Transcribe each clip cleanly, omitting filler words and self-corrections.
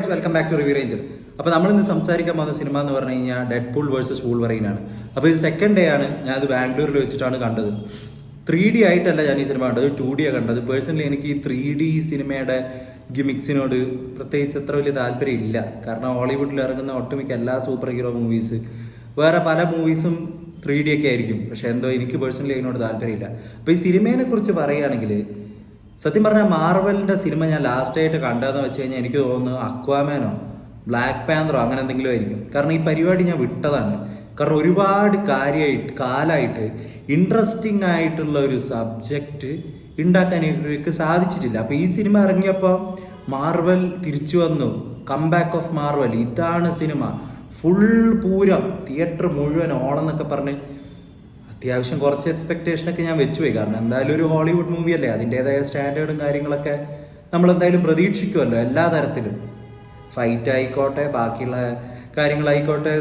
Guys, welcome back to Review Ranger. അപ്പോൾ നമ്മളിന്ന് സംസാരിക്കാൻ പോകുന്ന സിനിമ എന്ന് പറഞ്ഞു കഴിഞ്ഞാൽ ഡെഡ്പൂൾ വേഴ്സസ് വൂൾവറൈൻ ആണ്. അപ്പോൾ ഇത് സെക്കൻഡ് ഡേ ആണ്, ഞാനത് ബാംഗ്ലൂരിൽ വെച്ചിട്ടാണ് കണ്ടത്. 3D ആയിട്ടല്ല ഞാൻ ഈ സിനിമ കണ്ടത്, 2D ആണ് കണ്ടത്. പേഴ്സണലി എനിക്ക് ഈ 3D സിനിമയുടെ ഗിമിക്സിനോട് പ്രത്യേകിച്ച് അത്ര വലിയ താല്പര്യം ഇല്ല. കാരണം ഹോളിവുഡിൽ ഇറങ്ങുന്ന ഒട്ടുമിക്ക എല്ലാ സൂപ്പർ ഹീറോ മൂവീസ്, വേറെ പല മൂവീസും 3D ഒക്കെ ആയിരിക്കും. പക്ഷേ എന്തോ എനിക്ക് പേഴ്സണലി അതിനോട് താല്പര്യമില്ല. അപ്പോൾ ഈ സിനിമയെ കുറിച്ച് പറയുകയാണെങ്കിൽ, സത്യം പറഞ്ഞാൽ മാർവലിൻ്റെ സിനിമ ഞാൻ ലാസ്റ്റായിട്ട് കണ്ടതെന്ന് വെച്ച് കഴിഞ്ഞാൽ എനിക്ക് തോന്നുന്നു അക്വാമാനോ ബ്ലാക്ക് പാന്തറോ അങ്ങനെ എന്തെങ്കിലും ആയിരിക്കും. കാരണം ഈ പരിപാടി ഞാൻ വിട്ടതാണ്. കാരണം ഒരുപാട് കാലമായിട്ട് ഇൻട്രസ്റ്റിംഗ് ആയിട്ടുള്ള ഒരു സബ്ജക്റ്റ് ഉണ്ടാക്കാൻ എനിക്ക് സാധിച്ചിട്ടില്ല. അപ്പോൾ ഈ സിനിമ ഇറങ്ങിയപ്പോൾ മാർവൽ തിരിച്ചു വന്നു, കംബാക്ക് ഓഫ് മാർവൽ, ഇതാണ് സിനിമ, ഫുൾ പൂരം, തിയേറ്റർ മുഴുവൻ ഓണം എന്നൊക്കെ പറഞ്ഞ് അത്യാവശ്യം കുറച്ച് എക്സ്പെക്റ്റേഷനൊക്കെ ഞാൻ വെച്ചുപോയി. കാരണം എന്തായാലും ഒരു ഹോളിവുഡ് മൂവി അല്ലേ, അതിൻ്റേതായ സ്റ്റാൻഡേർഡും കാര്യങ്ങളൊക്കെ നമ്മളെന്തായാലും പ്രതീക്ഷിക്കുമല്ലോ. എല്ലാ തരത്തിലും ഫൈറ്റ് ആയിക്കോട്ടെ, ബാക്കിയുള്ള കാര്യങ്ങളായിക്കോട്ടെ,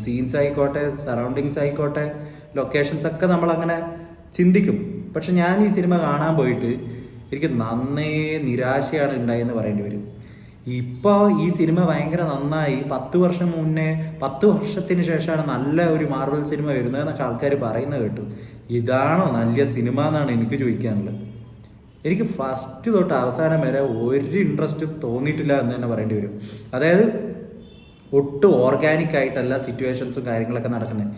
സീൻസ് ആയിക്കോട്ടെ, സറൗണ്ടിങ്സ് ആയിക്കോട്ടെ, ലൊക്കേഷൻസ് ഒക്കെ നമ്മളങ്ങനെ ചിന്തിക്കും. പക്ഷെ ഞാൻ ഈ സിനിമ കാണാൻ പോയിട്ട് എനിക്ക് നന്നേ നിരാശയാണ് ഉണ്ടായെന്ന് പറയേണ്ടി വരും. ഇപ്പോൾ ഈ സിനിമ ഭയങ്കര നന്നായി, 10 വർഷം മുന്നേ, 10 വർഷത്തിന് ശേഷമാണ് നല്ല ഒരു മാർവൽ സിനിമ വരുന്നതെന്നൊക്കെ ആൾക്കാർ പറയുന്നത് കേട്ടു. ഇതാണോ നല്ല സിനിമ എന്നാണ് എനിക്ക് ചോദിക്കാനുള്ളത്. എനിക്ക് ഫസ്റ്റ് തൊട്ട് അവസാനം വരെ ഒരു ഇൻട്രസ്റ്റും തോന്നിയിട്ടില്ല എന്ന് തന്നെ പറയേണ്ടി വരും. അതായത് ഒട്ടും ഓർഗാനിക് ആയിട്ടല്ല സിറ്റുവേഷൻസും കാര്യങ്ങളൊക്കെ നടക്കുന്നത്.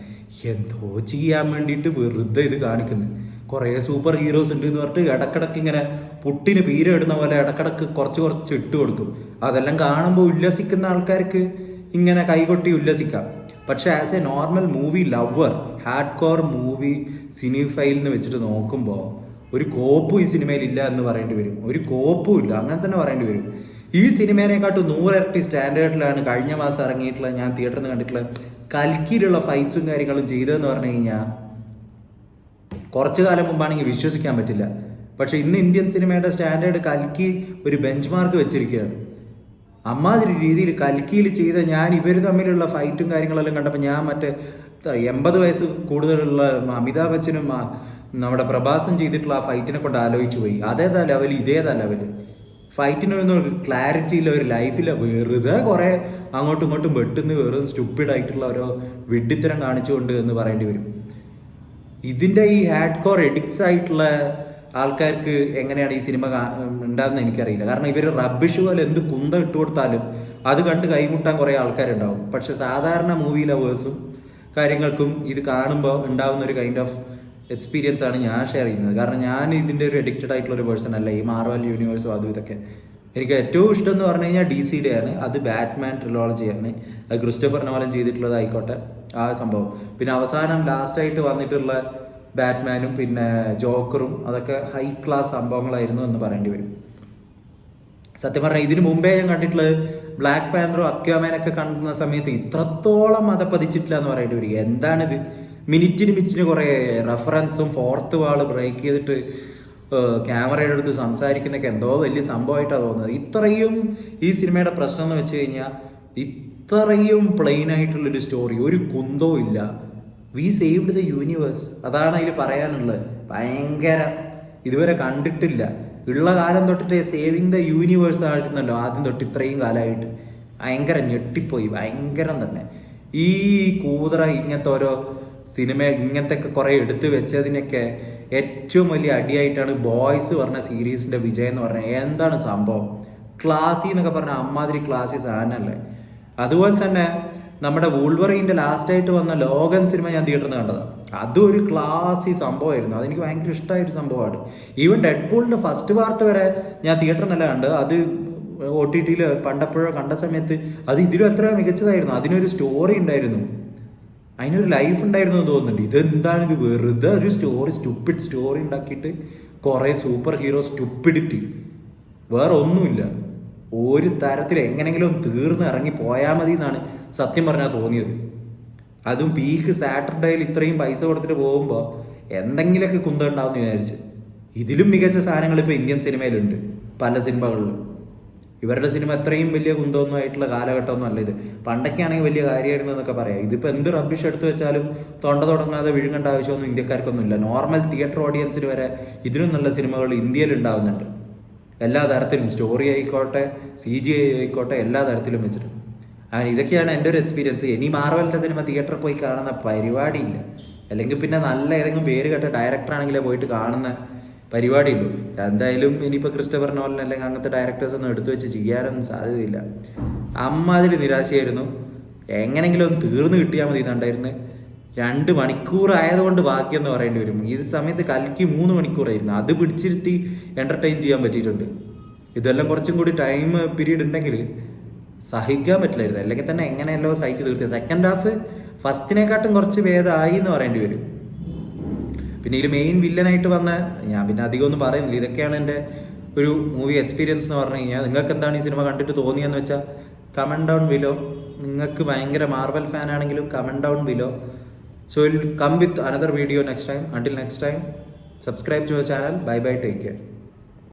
എന്തോ ചെയ്യാൻ വേണ്ടിയിട്ട് വെറുതെ ഇത് കാണിക്കുന്നത്. കുറേ സൂപ്പർ ഹീറോസ് ഉണ്ട് എന്ന് പറഞ്ഞിട്ട് ഇടക്കിടക്ക് ഇങ്ങനെ പുട്ടിന് പീര ഇടുന്ന പോലെ ഇടക്കിടക്ക് കുറച്ച് ഇട്ട് കൊടുക്കും. അതെല്ലാം കാണുമ്പോൾ ഉല്ലസിക്കുന്ന ആൾക്കാർക്ക് ഇങ്ങനെ കൈകൊട്ടി ഉല്ലസിക്കാം. പക്ഷേ as A normal movie lover, hard core movie cinephile എന്ന് വെച്ചിട്ട് നോക്കുമ്പോൾ ഒരു കോപ്പും ഈ സിനിമയിൽ ഇല്ല എന്ന് പറയേണ്ടി വരും. ഒരു കോപ്പും ഇല്ല, അങ്ങനെ തന്നെ പറയേണ്ടി വരും. ഈ സിനിമേനെക്കാട്ടും 100 ഇരട്ടി സ്റ്റാൻഡേർഡിലാണ് കഴിഞ്ഞ മാസം ഇറങ്ങിയിട്ടുള്ള, ഞാൻ തിയേറ്ററിൽ നിന്ന് കണ്ടിട്ടുള്ള കൽക്കിയിലുള്ള ഫൈറ്റ്സും കാര്യങ്ങളും ചെയ്തതെന്ന് പറഞ്ഞു കഴിഞ്ഞാൽ കുറച്ചു കാലം മുമ്പാണെങ്കിൽ വിശ്വസിക്കാൻ പറ്റില്ല. പക്ഷേ ഇന്ന് ഇന്ത്യൻ സിനിമയുടെ സ്റ്റാൻഡേർഡ് കൽക്കി ഒരു ബെഞ്ച് മാർക്ക് വെച്ചിരിക്കുകയാണ്. അമ്മാതിരി രീതിയിൽ കൽക്കിയിൽ ചെയ്ത ഇവർ തമ്മിലുള്ള ഫൈറ്റും കാര്യങ്ങളെല്ലാം കണ്ടപ്പോൾ ഞാൻ 80 വയസ്സ് കൂടുതലുള്ള അമിതാഭ് ബച്ചനും നമ്മുടെ പ്രഭാസും ചെയ്തിട്ടുള്ള ആ ഫൈറ്റിനെ കൊണ്ട് ആലോചിച്ചു പോയി. അതേതാ ലെവൽ, ഇതേതാ ലെവൽ. ഫൈറ്റിനൊന്നും ഒരു ക്ലാരിറ്റിയില്ല, ഒരു ലൈഫില്ല, വെറുതെ കുറേ അങ്ങോട്ടും ഇങ്ങോട്ടും വെട്ടുന്ന വെറും സ്റ്റുപ്പിഡായിട്ടുള്ള ഓരോ വിഡ്ഢിത്തരം കാണിച്ചുകൊണ്ട് എന്ന് പറയേണ്ടി വരും. ഇതിൻ്റെ ഈ ഹാർഡ് കോർ എഡിക്ട്സ് ആയിട്ടുള്ള ആൾക്കാർക്ക് എങ്ങനെയാണ് ഈ സിനിമ ഉണ്ടാകുന്നത് എനിക്കറിയില്ല. കാരണം ഇവർ റബ്ബിഷ് പോലെ എന്ത് കുന്തം ഇട്ട് കൊടുത്താലും അത് കണ്ട് കൈമുട്ടാൻ കുറേ ആൾക്കാരുണ്ടാവും. പക്ഷെ സാധാരണ മൂവി ലവേഴ്സും കാര്യങ്ങൾക്കും ഇത് കാണുമ്പോൾ ഉണ്ടാകുന്ന ഒരു കൈൻഡ് ഓഫ് എക്സ്പീരിയൻസ് ആണ് ഞാൻ ഷെയർ ചെയ്യുന്നത്. കാരണം ഞാൻ ഇതിൻ്റെ ഒരു അഡിക്റ്റഡ് ആയിട്ടുള്ള ഒരു പേഴ്സൺ അല്ല. ഈ മാർവൽ യൂണിവേഴ്സും അതും ഇതൊക്കെ എനിക്ക് ഏറ്റവും ഇഷ്ടം എന്ന് പറഞ്ഞു കഴിഞ്ഞാൽ DC-യുടെ ആണ്. അത് ബാറ്റ്മാൻ ട്രിലോളജിയാണ്. അത് ക്രിസ്റ്റഫർ നോലൻ ചെയ്തിട്ടുള്ളതായിക്കോട്ടെ ആ സംഭവം. പിന്നെ അവസാനം ലാസ്റ്റായിട്ട് വന്നിട്ടുള്ള ബാറ്റ്മാനും പിന്നെ ജോക്കറും അതൊക്കെ ഹൈ ക്ലാസ് സംഭവങ്ങളായിരുന്നു എന്ന് പറയേണ്ടി വരും. സത്യം പറഞ്ഞാൽ ഇതിനു മുമ്പേ ഞാൻ കണ്ടിട്ടുള്ളത് ബ്ലാക്ക് പാന്തറോ അക്വാമാനൊക്കെ കാണുന്ന സമയത്ത് ഇത്രത്തോളം പതിച്ചിട്ടില്ല എന്ന് പറയേണ്ടി വരും. എന്താണിത്, മിനിറ്റിന് കുറേ റെഫറൻസും ഫോർത്ത് വാൾ ബ്രേക്ക് ചെയ്തിട്ട് ക്യാമറയുടെ അടുത്ത് സംസാരിക്കുന്നതൊക്കെ എന്തോ വലിയ സംഭവമായിട്ടാണ് തോന്നുന്നത്. ഇത്രയും ഈ സിനിമയുടെ പ്രശ്നം എന്ന് വെച്ച് കഴിഞ്ഞാൽ ഇത്രയും പ്ലെയിൻ ആയിട്ടുള്ളൊരു സ്റ്റോറി, ഒരു കുന്തവും ഇല്ല. വി സേവ്ഡ് ദ യൂണിവേഴ്സ്, അതാണ് അതിൽ പറയാനുള്ളത്. ഭയങ്കര ഇതുവരെ കണ്ടിട്ടില്ല. ഉള്ള കാലം തൊട്ടിട്ട് സേവിങ് ദ യൂണിവേഴ്സ് ആയിരുന്നല്ലോ ആദ്യം തൊട്ട് ഇത്രയും കാലമായിട്ട്. ഭയങ്കര ഞെട്ടിപ്പോയി, ഭയങ്കരം തന്നെ. ഈ കൂതറ ഇങ്ങനത്തെ ഓരോ സിനിമ ഇങ്ങനത്തെ ഒക്കെ കുറേ എടുത്ത് വെച്ചതിനൊക്കെ ഏറ്റവും വലിയ അടിയായിട്ടാണ് ബോയ്സ് പറഞ്ഞ സീരീസിൻ്റെ വിജയം എന്ന് പറഞ്ഞാൽ. എന്താണ് സംഭവം, ക്ലാസി എന്നൊക്കെ പറഞ്ഞാൽ അമ്മാതിരി ക്ലാസി സാധനമല്ലേ. അതുപോലെ തന്നെ നമ്മുടെ വൂൾവറൈൻ്റെ ലാസ്റ്റായിട്ട് വന്ന ലോഗൻ സിനിമ ഞാൻ തിയേറ്ററിൽ നിന്ന് കണ്ടതാണ്. അതും ഒരു ക്ലാസി സംഭവമായിരുന്നു. അതെനിക്ക് ഭയങ്കര ഇഷ്ടമായൊരു സംഭവമാണ്. ഈവൻ ഡെഡ്പൂളിൻ്റെ ഫസ്റ്റ് പാർട്ട് വരെ ഞാൻ തിയേറ്ററിൽ നിന്നല്ല കണ്ടത്. അത് OTT-യിൽ പണ്ടപ്പോഴോ കണ്ട സമയത്ത് അത് ഇതിലും എത്ര മികച്ചതായിരുന്നു. അതിനൊരു സ്റ്റോറി ഉണ്ടായിരുന്നു, അതിനൊരു ലൈഫ് ഉണ്ടായിരുന്നു എന്ന് തോന്നുന്നുണ്ട്. ഇതെന്താണിത്, വെറുതെ ഒരു സ്റ്റുപ്പിഡ് സ്റ്റോറി ഉണ്ടാക്കിയിട്ട് കുറേ സൂപ്പർ ഹീറോ സ്റ്റുപ്പിഡിറ്റി, വേറെ ഒന്നുമില്ല. ഒരു തരത്തിൽ എങ്ങനെങ്കിലും തീർന്ന് ഇറങ്ങി പോയാൽ മതി എന്നാണ് സത്യം പറഞ്ഞാൽ തോന്നിയത്. അതും പീക്ക് സാറ്റർഡേയിൽ ഇത്രയും പൈസ കൊടുത്തിട്ട് പോകുമ്പോൾ എന്തെങ്കിലുമൊക്കെ കുന്തം ഉണ്ടാവുമെന്ന് വിചാരിച്ച്. ഇതിലും മികച്ച സാധനങ്ങൾ ഇപ്പോൾ ഇന്ത്യൻ സിനിമയിലുണ്ട്, പല സിനിമകളിലും. ഇവരുടെ സിനിമ എത്രയും വലിയ കുന്തമൊന്നും ആയിട്ടുള്ള കാലഘട്ടമൊന്നും അല്ല ഇത്. പണ്ടൊക്കെയാണെങ്കിൽ വലിയ കാര്യമായിരുന്നു എന്നൊക്കെ പറയാം. ഇതിപ്പോൾ എന്ത് റബ്ബിഷ് എടുത്ത് വെച്ചാലും തൊണ്ട തുടങ്ങാതെ വിഴുങ്ങേണ്ട ആവശ്യമൊന്നും ഇന്ത്യക്കാർക്കൊന്നും ഇല്ല. നോർമൽ തിയേറ്റർ ഓഡിയൻസിന് വരെ ഇതിലും നല്ല സിനിമകൾ ഇന്ത്യയിൽ ഉണ്ടാവുന്നുണ്ട്. എല്ലാ തരത്തിലും സ്റ്റോറി ആയിക്കോട്ടെ CGI ആയിക്കോട്ടെ എല്ലാ തരത്തിലും വെച്ചിട്ട്. അങ്ങനെ ഇതൊക്കെയാണ് എൻ്റെ ഒരു എക്സ്പീരിയൻസ്. ഇനി മാർവലിൻ്റെ സിനിമ തിയേറ്ററിൽ പോയി കാണുന്ന പരിപാടിയില്ല, അല്ലെങ്കിൽ പിന്നെ നല്ല ഏതെങ്കിലും പേര് കേട്ട ഡയറക്ടർ ആണെങ്കിലേ പോയിട്ട് കാണുന്ന പരിപാടിയുള്ളൂ. എന്തായാലും ഇനിയിപ്പോൾ ക്രിസ്റ്റഫർ നോലൻ അല്ലെങ്കിൽ അങ്ങനത്തെ ഡയറക്ടേഴ്സ് ഒന്നും എടുത്തു വെച്ച് ചെയ്യാനൊന്നും സാധ്യതയില്ല. അമ്മാതിരി നിരാശയായിരുന്നു. എങ്ങനെങ്കിലും ഒന്ന് തീർന്നു കിട്ടിയാൽ മതി എന്നുണ്ടായിരുന്നു. 2 മണിക്കൂർ ആയതുകൊണ്ട് ബാക്കിയെന്ന് പറയേണ്ടി വരും. ഈ സമയത്ത് കൽക്കി 3 മണിക്കൂറായിരുന്നു. അത് പിടിച്ചിരുത്തി എൻ്റർടൈൻ ചെയ്യാൻ പറ്റിയിട്ടുണ്ട്. ഇതെല്ലാം കുറച്ചും കൂടി ടൈം പീരീഡ് ഉണ്ടെങ്കിൽ സഹിക്കാൻ പറ്റില്ലായിരുന്നു. അല്ലെങ്കിൽ തന്നെ എങ്ങനെയല്ലോ സഹിച്ച് തീർത്തിയത്. സെക്കൻഡ് ഹാഫ് ഫസ്റ്റിനെക്കാട്ടും കുറച്ച് ഭേദമായി എന്ന് പറയേണ്ടി വരും. പിന്നെ ഇതിൽ മെയിൻ വില്ലനായിട്ട് വന്ന ഞാൻ പിന്നെ അധികം ഒന്നും പറയുന്നില്ല. ഇതൊക്കെയാണ് എൻ്റെ ഒരു മൂവി എക്സ്പീരിയൻസ് എന്ന് പറഞ്ഞു കഴിഞ്ഞാൽ. നിങ്ങൾക്ക് എന്താണ് ഈ സിനിമ കണ്ടിട്ട് തോന്നിയെന്ന് വെച്ചാൽ കമൻറ്റ് ഡൗൺ ബിലോ. നിങ്ങൾക്ക് ഭയങ്കര മാർവൽ ഫാൻ ആണെങ്കിലും comment down below. So we'll come with another video next time. Until next time, subscribe to our channel. Bye bye, take care.